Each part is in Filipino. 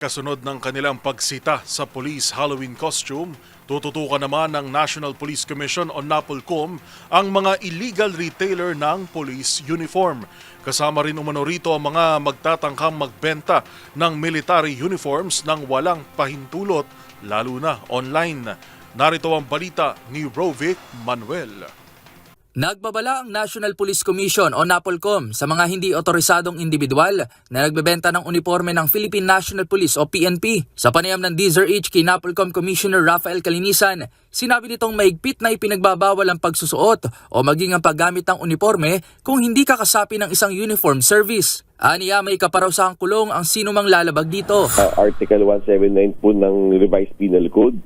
Kasunod ng kanilang pagsita sa police Halloween costume, tututukan naman ng National Police Commission o NAPOLCOM ang mga illegal retailer ng police uniform. Kasama rin umano rito ang mga magtatangkang magbenta ng military uniforms ng walang pahintulot, lalo na online. Narito ang balita ni Rovic Manuel. Nagbabala ang National Police Commission o NAPOLCOM sa mga hindi otorisadong individual na nagbebenta ng uniforme ng Philippine National Police o PNP. Sa panayam ng DZRH kay NAPOLCOM Commissioner Rafael Calinisan, sinabi nitong mahigpit na ipinagbabawal ang pagsusuot o maging ang paggamit ng uniforme kung hindi kakasapi ng isang uniform service. Aniya may kaparusahang kulong ang sinumang lalabag dito. Article 179 po ng Revised Penal Code.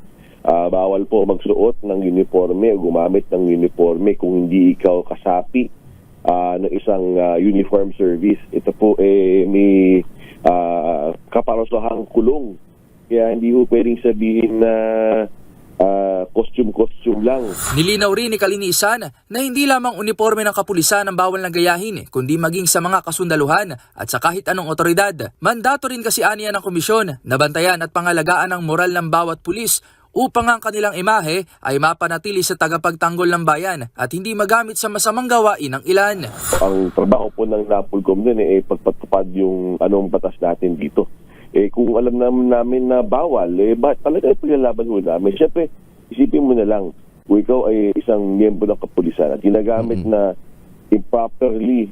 Bawal po magsuot ng uniforme o gumamit ng uniforme kung hindi ikaw kasapi ng isang uniform service. Ito po may kaparusahang kulong. Kaya hindi po pwedeng sabihin na costume lang. Nilinaw rin ni Calinisan na hindi lamang uniforme ng kapulisan ang bawal na gayahin, kundi maging sa mga kasundaluhan at sa kahit anong otoridad. Mandato rin kasi aniya ng komisyon na bantayan at pangalagaan ang moral ng bawat pulis upang ang kanilang imahe ay mapanatili sa tagapagtanggol ng bayan at hindi magamit sa masamang gawain ng ilan. Ang trabaho po ng NAPOLCOM din pagpatupad yung anong batas natin dito. Kung alam namin na bawal, talaga pinalaban ho namin. Siyempre, isipin mo na lang, kung ikaw ay isang miyembro ng kapulisan at ginagamit na improperly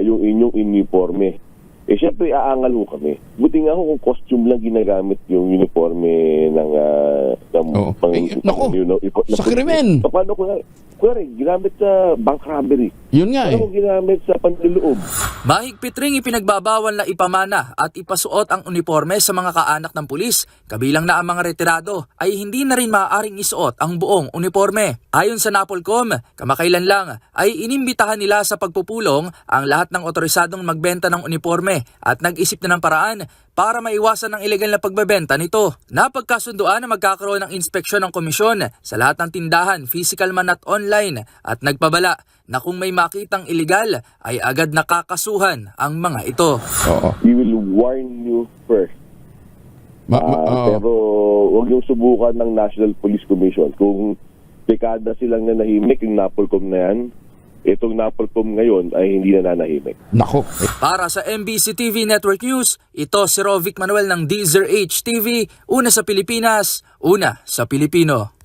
yung inyong uniforme, siyempre aangal ho kami. Buti nga ho kung costume lang ginagamit yung uniforme ng sa krimen. Paano kung ginamit sa bank robbery? Yun nga Paano kung ginamit sa panluloob? Mahigpit ring ipinagbabawal na ipamana at ipasuot ang uniforme sa mga kaanak ng pulis, kabilang na ang mga retirado, ay hindi na rin maaaring isuot ang buong uniforme. Ayon sa NAPOLCOM, kamakailan lang ay inimbitahan nila sa pagpupulong ang lahat ng otorisadong magbenta ng uniforme at nag-isip na ng paraan para maiwasan ang ilegal na pagbebenta nito. Napagkasunduan na magkakaroon ng inspeksyon ng komisyon sa lahat ng tindahan, physical man at online, at nagpabala na kung may makitang illegal ay agad nakakasuhan ang mga ito. We will warn you first. Pero huwag yung subukan ng National Police Commission. Kung dekada silang nanahimik, yung NAPOLCOM na yan, itong NAPOLCOM ngayon ay hindi na nanahimik. Nako. Para sa MBC TV Network News, ito si Rovic Manuel ng DZRH TV, una sa Pilipinas, una sa Pilipino.